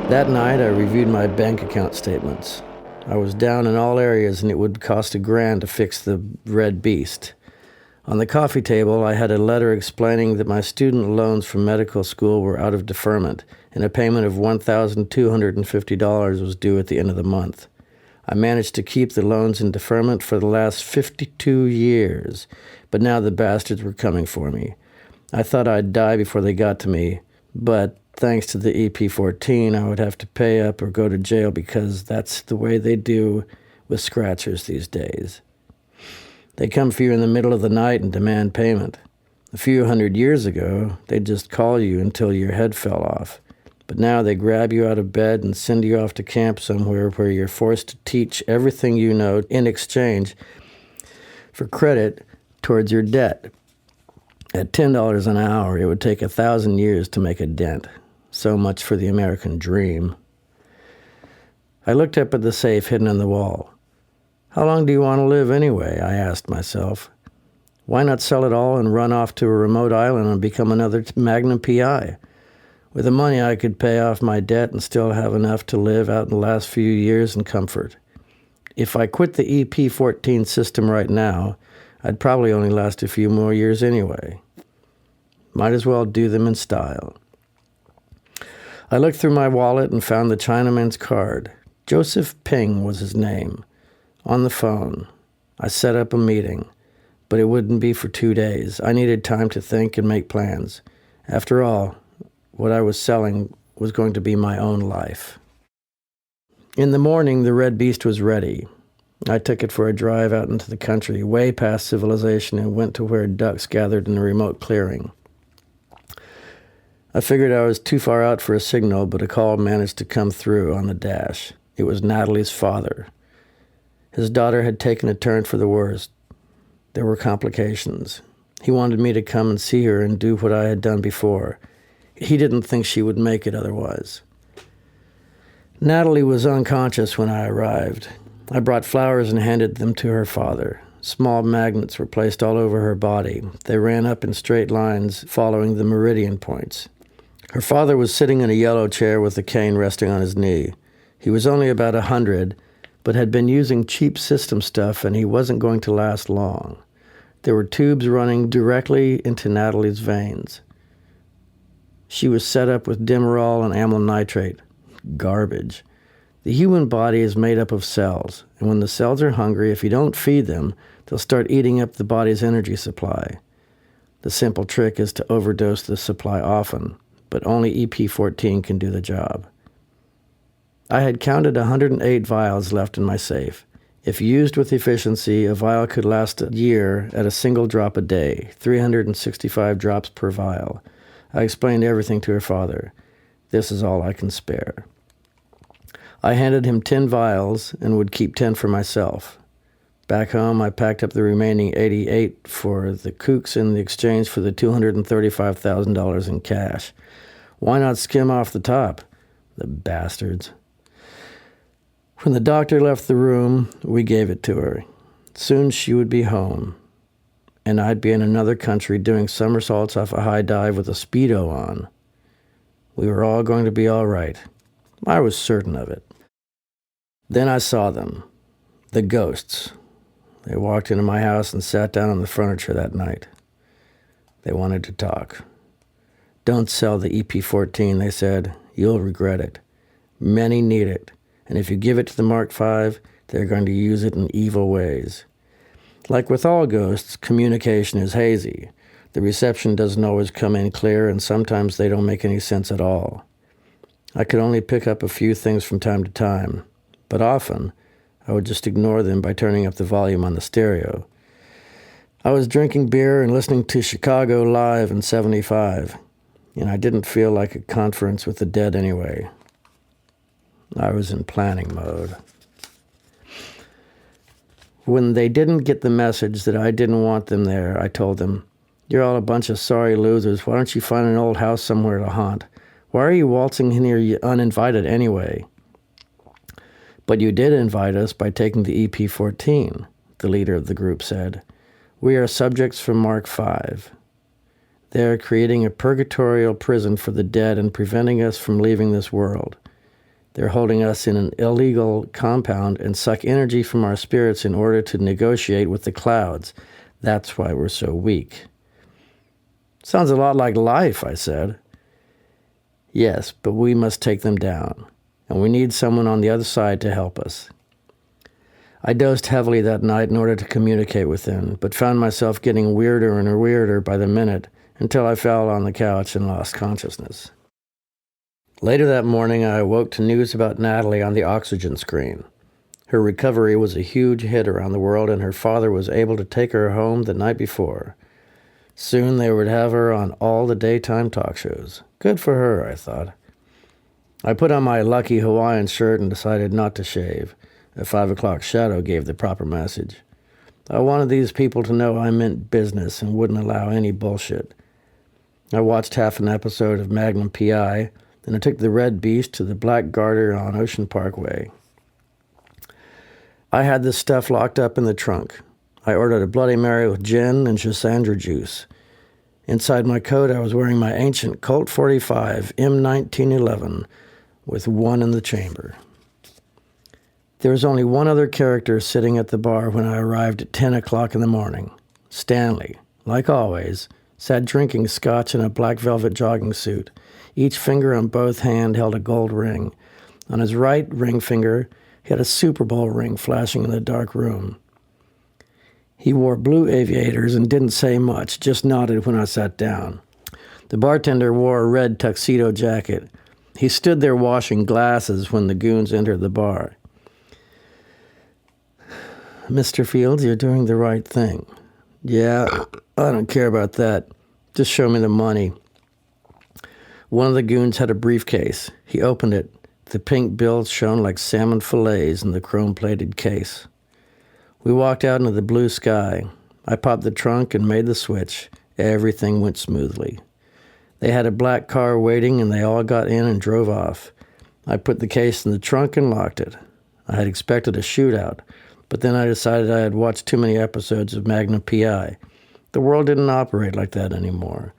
That night, I reviewed my bank account statements. I was down in all areas, and it would cost $1,000 to fix the red beast. On the coffee table, I had a letter explaining that my student loans from medical school were out of deferment, and a payment of $1,250 was due at the end of the month. I managed to keep the loans in deferment for the last 52 years, but now the bastards were coming for me. I thought I'd die before they got to me, but thanks to the EP14, I would have to pay up or go to jail because that's the way they do with scratchers these days. They come for you in the middle of the night and demand payment. A few hundred years ago, they'd just call you until your head fell off. But now they grab you out of bed and send you off to camp somewhere where you're forced to teach everything you know in exchange for credit towards your debt. At $10 an hour, it would take 1,000 years to make a dent. So much for the American dream. I looked up at the safe hidden in the wall. How long do you want to live anyway? I asked myself. Why not sell it all and run off to a remote island and become another Magnum PI? With the money, I could pay off my debt and still have enough to live out in the last few years in comfort. If I quit the EP14 system right now, I'd probably only last a few more years anyway. Might as well do them in style. I looked through my wallet and found the Chinaman's card. Joseph Ping was his name. On the phone, I set up a meeting, but it wouldn't be for 2 days. I needed time to think and make plans. After all, what I was selling was going to be my own life. In the morning, the red beast was ready. I took it for a drive out into the country, way past civilization, and went to where ducks gathered in a remote clearing. I figured I was too far out for a signal, but a call managed to come through on the dash. It was Natalie's father. His daughter had taken a turn for the worse. There were complications. He wanted me to come and see her and do what I had done before. He didn't think she would make it otherwise. Natalie was unconscious when I arrived. I brought flowers and handed them to her father. Small magnets were placed all over her body. They ran up in straight lines following the meridian points. Her father was sitting in a yellow chair with a cane resting on his knee. He was only about 100, but had been using cheap system stuff, and he wasn't going to last long. There were tubes running directly into Natalie's veins. She was set up with Demerol and amyl nitrate. Garbage. The human body is made up of cells, and when the cells are hungry, if you don't feed them, they'll start eating up the body's energy supply. The simple trick is to overdose the supply often, but only EP14 can do the job. I had counted 108 vials left in my safe. If used with efficiency, a vial could last a year at a single drop a day, 365 drops per vial. I explained everything to her father. This is all I can spare. I handed him 10 vials and would keep 10 for myself. Back home, I packed up the remaining 88 for the kooks in the exchange for the $235,000 in cash. Why not skim off the top? The bastards. When the doctor left the room, we gave it to her. Soon she would be home, and I'd be in another country doing somersaults off a high dive with a Speedo on. We were all going to be all right. I was certain of it. Then I saw them, the ghosts. They walked into my house and sat down on the furniture that night. They wanted to talk. Don't sell the EP14, they said. You'll regret it. Many need it, and if you give it to the Mark V, they're going to use it in evil ways. Like with all ghosts, communication is hazy. The reception doesn't always come in clear, and sometimes they don't make any sense at all. I could only pick up a few things from time to time, but often I would just ignore them by turning up the volume on the stereo. I was drinking beer and listening to Chicago Live in '75, and I didn't feel like a conference with the dead anyway. I was in planning mode. When they didn't get the message that I didn't want them there, I told them, "You're all a bunch of sorry losers. Why don't you find an old house somewhere to haunt? Why are you waltzing in here uninvited anyway?" "But you did invite us by taking the EP14, the leader of the group said. "We are subjects from Mark V. They are creating a purgatorial prison for the dead and preventing us from leaving this world. They're holding us in an illegal compound and suck energy from our spirits in order to negotiate with the clouds. That's why we're so weak. Sounds a lot like life, I said. Yes, but we must take them down, and we need someone on the other side to help us. I dosed heavily that night in order to communicate with them, but found myself getting weirder and weirder by the minute until I fell on the couch and lost consciousness. Later that morning, I awoke to news about Natalie on the oxygen screen. Her recovery was a huge hit around the world, and her father was able to take her home the night before. Soon they would have her on all the daytime talk shows. Good for her, I thought. I put on my lucky Hawaiian shirt and decided not to shave. A 5 o'clock shadow gave the proper message. I wanted these people to know I meant business and wouldn't allow any bullshit. I watched half an episode of Magnum P.I., then I took the Red Beast to the Black Garter on Ocean Parkway. I had the stuff locked up in the trunk. I ordered a Bloody Mary with gin and Schisandra juice. Inside my coat, I was wearing my ancient Colt 45 M1911 with one in the chamber. There was only one other character sitting at the bar when I arrived at 10 o'clock in the morning. Stanley, like always, sat drinking scotch in a black velvet jogging suit. Each finger on both hands held a gold ring. On his right ring finger, he had a Super Bowl ring flashing in the dark room. He wore blue aviators and didn't say much, just nodded when I sat down. The bartender wore a red tuxedo jacket. He stood there washing glasses when the goons entered the bar. Mr. Fields, you're doing the right thing. Yeah, I don't care about that. Just show me the money. One of the goons had a briefcase. He opened it. The pink bills shone like salmon fillets in the chrome-plated case. We walked out into the blue sky. I popped the trunk and made the switch. Everything went smoothly. They had a black car waiting, and they all got in and drove off. I put the case in the trunk and locked it. I had expected a shootout, but then I decided I had watched too many episodes of Magnum P.I. The world didn't operate like that anymore.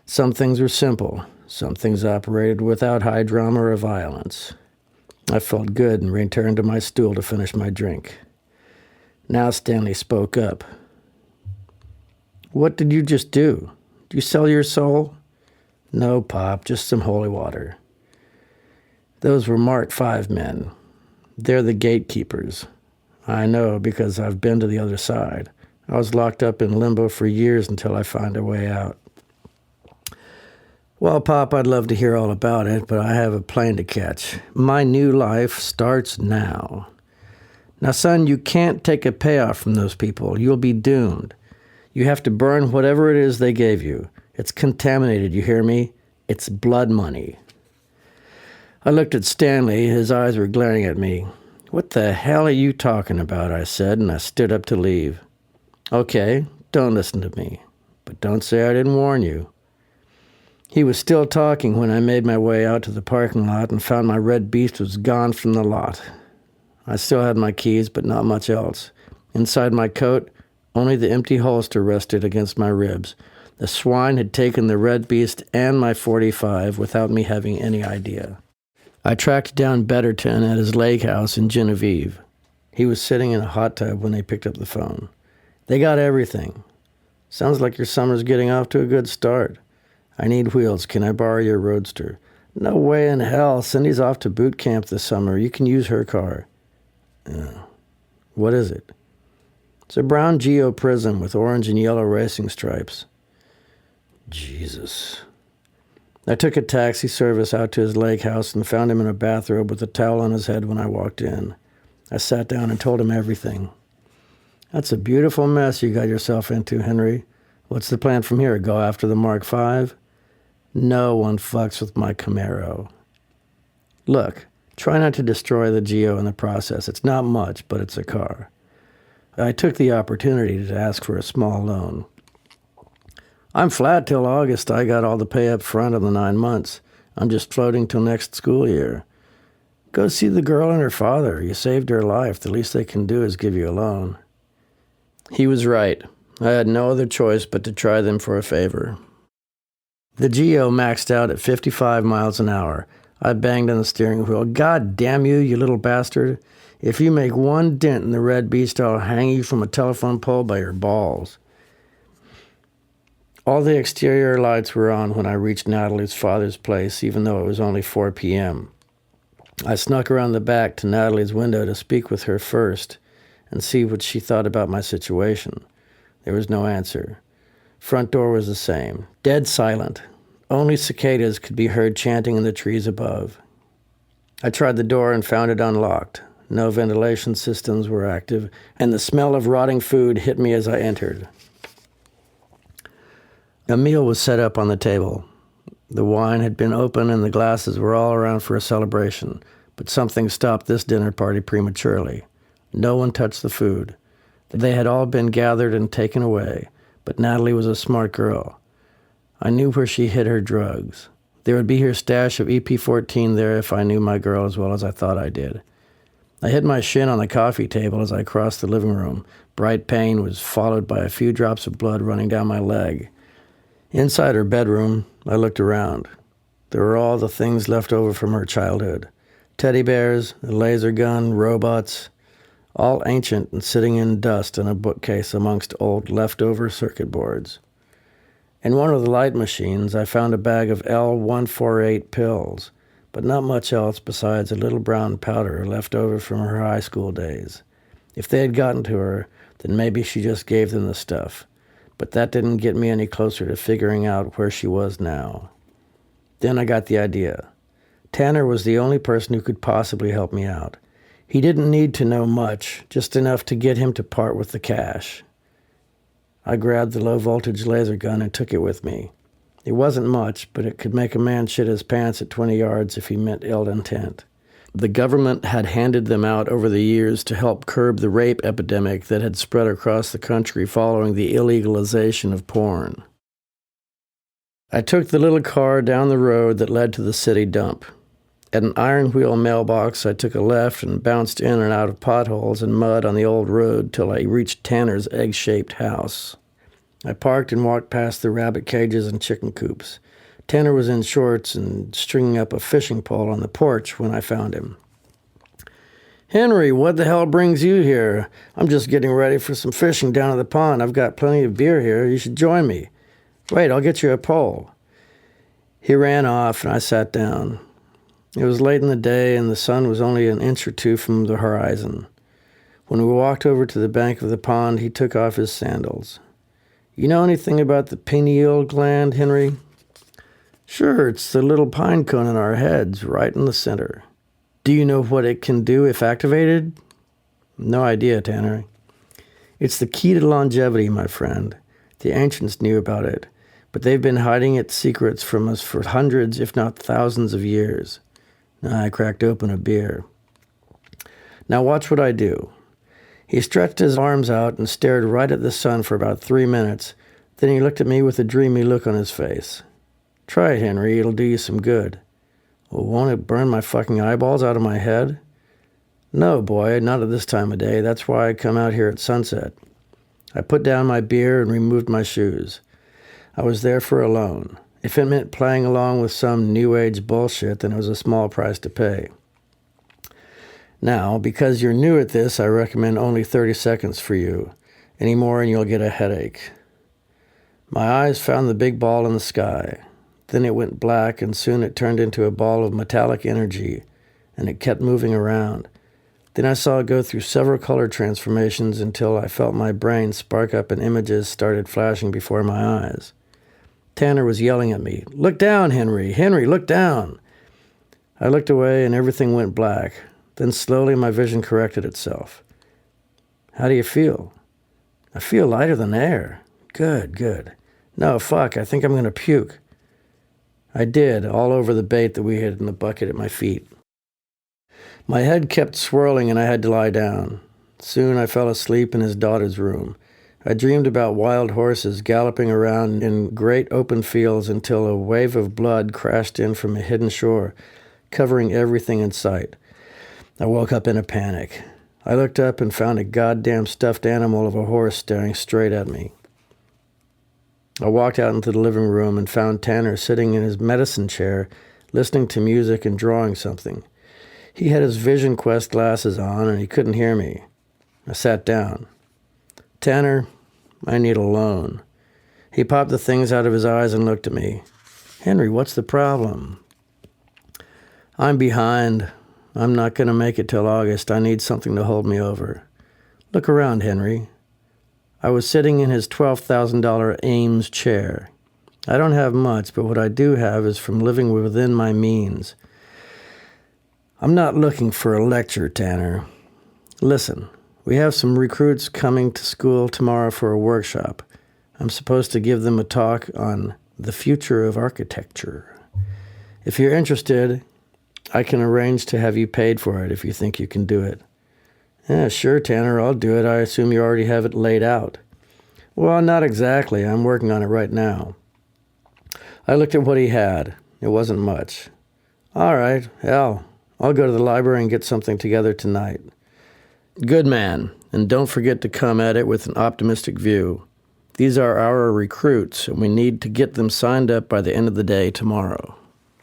Some things were simple. Some things operated without high drama or violence. I felt good and returned to my stool to finish my drink. Now Stanley spoke up. What did you just do? Did you sell your soul? No, Pop, just some holy water. Those were Mark V men. They're the gatekeepers. I know because I've been to the other side. I was locked up in limbo for years until I found a way out. Well, Pop, I'd love to hear all about it, but I have a plane to catch. My new life starts now. Now, son, you can't take a payoff from those people. You'll be doomed. You have to burn whatever it is they gave you. It's contaminated, you hear me? It's blood money. I looked at Stanley. His eyes were glaring at me. What the hell are you talking about? I said, and I stood up to leave. Okay, don't listen to me, but don't say I didn't warn you. He was still talking when I made my way out to the parking lot and found my Red Beast was gone from the lot. I still had my keys, but not much else. Inside my coat, only the empty holster rested against my ribs. The swine had taken the Red Beast and my .45 without me having any idea. I tracked down Betterton at his lake house in Genevieve. He was sitting in a hot tub when they picked up the phone. They got everything. Sounds like your summer's getting off to a good start. I need wheels. Can I borrow your roadster? No way in hell. Cindy's off to boot camp this summer. You can use her car. What is it? It's a brown Geo Prism with orange and yellow racing stripes. Jesus. I took a taxi service out to his lake house and found him in a bathrobe with a towel on his head when I walked in. I sat down and told him everything. That's a beautiful mess you got yourself into, Henry. What's the plan from here? Go after the Mark V? No one fucks with my Camaro. Look, try not to destroy the Geo in the process. It's not much, but it's a car. I took the opportunity to ask for a small loan. I'm flat till August. I got all the pay up front of the 9 months. I'm just floating till next school year. Go see the girl and her father. You saved her life. The least they can do is give you a loan. He was right. I had no other choice but to try them for a favor. The Geo maxed out at 55 miles an hour. I banged on the steering wheel. God damn you, you little bastard. If you make one dent in the red beast, I'll hang you from a telephone pole by your balls. All the exterior lights were on when I reached Natalie's father's place, even though it was only 4 p.m. I snuck around the back to Natalie's window to speak with her first and see what she thought about my situation. There was no answer. Front door was the same, dead silent. Only cicadas could be heard chanting in the trees above. I tried the door and found it unlocked. No ventilation systems were active, and the smell of rotting food hit me as I entered. A meal was set up on the table. The wine had been open and the glasses were all around for a celebration, but something stopped this dinner party prematurely. No one touched the food. They had all been gathered and taken away, but Natalie was a smart girl. I knew where she hid her drugs. There would be her stash of EP-14 there if I knew my girl as well as I thought I did. I hit my shin on the coffee table as I crossed the living room. Bright pain was followed by a few drops of blood running down my leg. Inside her bedroom, I looked around. There were all the things left over from her childhood. Teddy bears, a laser gun, robots, all ancient and sitting in dust in a bookcase amongst old leftover circuit boards. In one of the light machines, I found a bag of L148 pills, but not much else besides a little brown powder left over from her high school days. If they had gotten to her, then maybe she just gave them the stuff. But that didn't get me any closer to figuring out where she was now. Then I got the idea. Tanner was the only person who could possibly help me out. He didn't need to know much, just enough to get him to part with the cash. I grabbed the low-voltage laser gun and took it with me. It wasn't much, but it could make a man shit his pants at 20 yards if he meant ill intent. The government had handed them out over the years to help curb the rape epidemic that had spread across the country following the illegalization of porn. I took the little car down the road that led to the city dump. At an iron wheel mailbox, I took a left and bounced in and out of potholes and mud on the old road till I reached Tanner's egg-shaped house. I parked and walked past the rabbit cages and chicken coops. Tanner was in shorts and stringing up a fishing pole on the porch when I found him. "Henry, what the hell brings you here? I'm just getting ready for some fishing down at the pond. I've got plenty of beer here. You should join me." "Wait, I'll get you a pole." He ran off and I sat down. It was late in the day and the sun was only an inch or two from the horizon. When we walked over to the bank of the pond, he took off his sandals. "You know anything about the pineal gland, Henry?" "Sure, it's the little pine cone in our heads, right in the center." "Do you know what it can do if activated?" "No idea, Tanner." "It's the key to longevity, my friend. The ancients knew about it, but they've been hiding its secrets from us for hundreds, if not thousands of years." I cracked open a beer. "Now watch what I do." He stretched his arms out and stared right at the sun for about 3 minutes. Then he looked at me with a dreamy look on his face. "Try it, Henry. It'll do you some good." "Well, won't it burn my fucking eyeballs out of my head?" "No, boy, not at this time of day. That's why I come out here at sunset." I put down my beer and removed my shoes. I was there for alone. If it meant playing along with some new age bullshit, then it was a small price to pay. Now, because you're new at this, I recommend only 30 seconds for you. Any more and you'll get a headache. My eyes found the big ball in the sky. Then it went black, and soon it turned into a ball of metallic energy, and it kept moving around. Then I saw it go through several color transformations until I felt my brain spark up and images started flashing before my eyes. Tanner was yelling at me, "Look down, Henry! Henry, look down!" I looked away and everything went black. Then slowly my vision corrected itself. "How do you feel?" "I feel lighter than air." "Good, good." "No, fuck, I think I'm going to puke." I did, all over the bait that we had in the bucket at my feet. My head kept swirling and I had to lie down. Soon I fell asleep in his daughter's room. I dreamed about wild horses galloping around in great open fields until a wave of blood crashed in from a hidden shore, covering everything in sight. I woke up in a panic. I looked up and found a goddamn stuffed animal of a horse staring straight at me. I walked out into the living room and found Tanner sitting in his medicine chair, listening to music and drawing something. He had his Vision Quest glasses on and he couldn't hear me. I sat down. "Tanner, I need a loan." He popped the things out of his eyes and looked at me. "Henry, what's the problem?" "I'm behind. I'm not going to make it till August. I need something to hold me over." "Look around, Henry." I was sitting in his $12,000 Ames chair. I don't have much, but what I do have is from living within my means. I'm not looking for a lecture, Tanner. Listen, we have some recruits coming to school tomorrow for a workshop. I'm supposed to give them a talk on the future of architecture. If you're interested, I can arrange to have you paid for it if you think you can do it. "Yeah, sure, Tanner, I'll do it. I assume you already have it laid out." "Well, not exactly. I'm working on it right now." I looked at what he had. It wasn't much. "All right, hell, I'll go to the library and get something together tonight." "Good man, and don't forget to come at it with an optimistic view. These are our recruits, and we need to get them signed up by the end of the day tomorrow."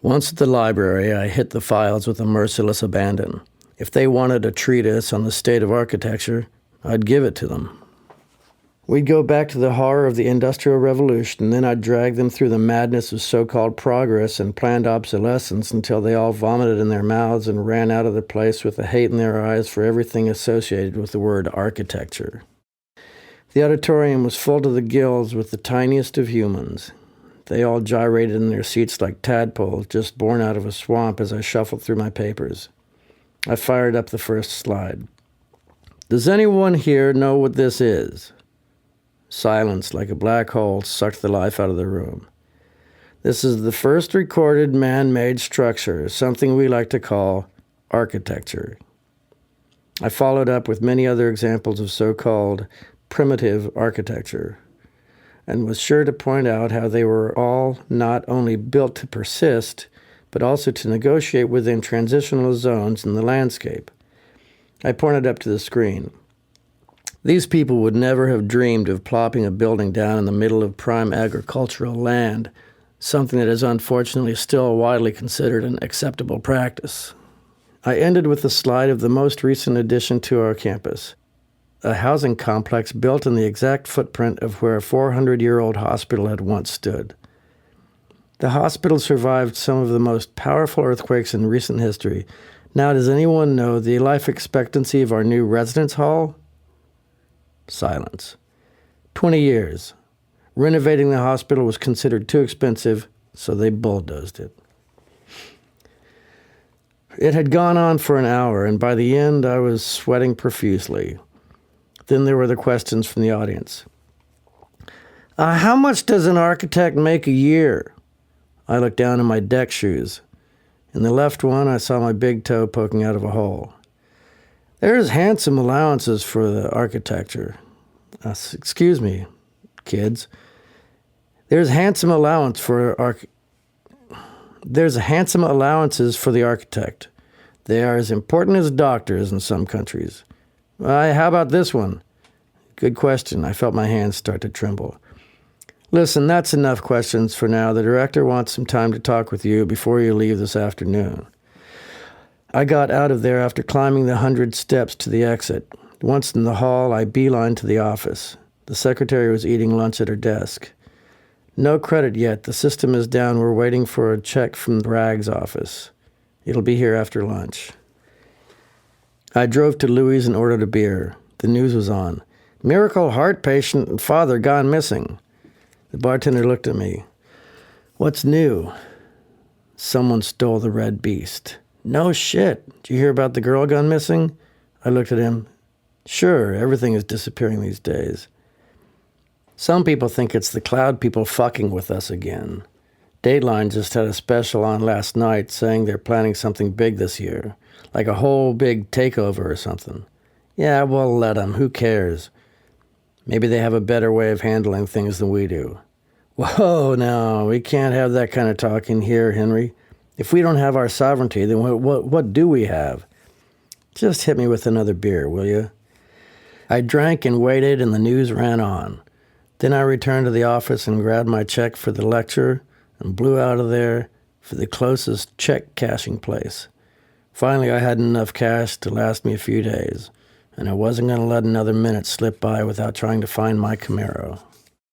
Once at the library, I hit the files with a merciless abandon. If they wanted a treatise on the state of architecture, I'd give it to them. We'd go back to the horror of the Industrial Revolution, and then I'd drag them through the madness of so-called progress and planned obsolescence until they all vomited in their mouths and ran out of the place with the hate in their eyes for everything associated with the word architecture. The auditorium was full to the gills with the tiniest of humans. They all gyrated in their seats like tadpoles just born out of a swamp as I shuffled through my papers. I fired up the first slide. "Does anyone here know what this is?" Silence, like a black hole, sucked the life out of the room. "This is the first recorded man-made structure, something we like to call architecture." I followed up with many other examples of so-called primitive architecture, and was sure to point out how they were all not only built to persist, but also to negotiate within transitional zones in the landscape. I pointed up to the screen. These people would never have dreamed of plopping a building down in the middle of prime agricultural land, something that is unfortunately still widely considered an acceptable practice. I ended with a slide of the most recent addition to our campus, a housing complex built in the exact footprint of where a 400-year-old hospital had once stood. The hospital survived some of the most powerful earthquakes in recent history. Now, does anyone know the life expectancy of our new residence hall? Silence. 20 years. Renovating the hospital was considered too expensive, so they bulldozed it. It had gone on for an hour, and by the end I was sweating profusely. Then there were the questions from the audience. How much does an architect make a year?" I looked down at my deck shoes. In the left one, I saw my big toe poking out of a hole. "There's handsome allowances for the architecture." Excuse me, kids. There's handsome allowances for the architect. They are as important as doctors in some countries. How about this one? Good question. I felt my hands start to tremble. "Listen, that's enough questions for now. The director wants some time to talk with you before you leave this afternoon." I got out of there after climbing the 100 steps to the exit. Once in the hall, I beelined to the office. The secretary was eating lunch at her desk. "No credit yet. The system is down. We're waiting for a check from Ragg's office. It'll be here after lunch." I drove to Louis and ordered a beer. The news was on. "Miracle heart patient and father gone missing." The bartender looked at me. "What's new?" "Someone stole the red beast." "No shit. Did you hear about the girl gone missing?" I looked at him. "Sure, everything is disappearing these days." "Some people think it's the cloud people fucking with us again. Dateline just had a special on last night saying they're planning something big this year, like a whole big takeover or something. Yeah, well, let them. Who cares? Maybe they have a better way of handling things than we do." "Whoa, no, we can't have that kind of talk in here, Henry. If we don't have our sovereignty, then what do we have?" "Just hit me with another beer, will you?" I drank and waited, and the news ran on. Then I returned to the office and grabbed my check for the lecture and blew out of there for the closest check cashing place. Finally, I had enough cash to last me a few days, and I wasn't going to let another minute slip by without trying to find my Camaro.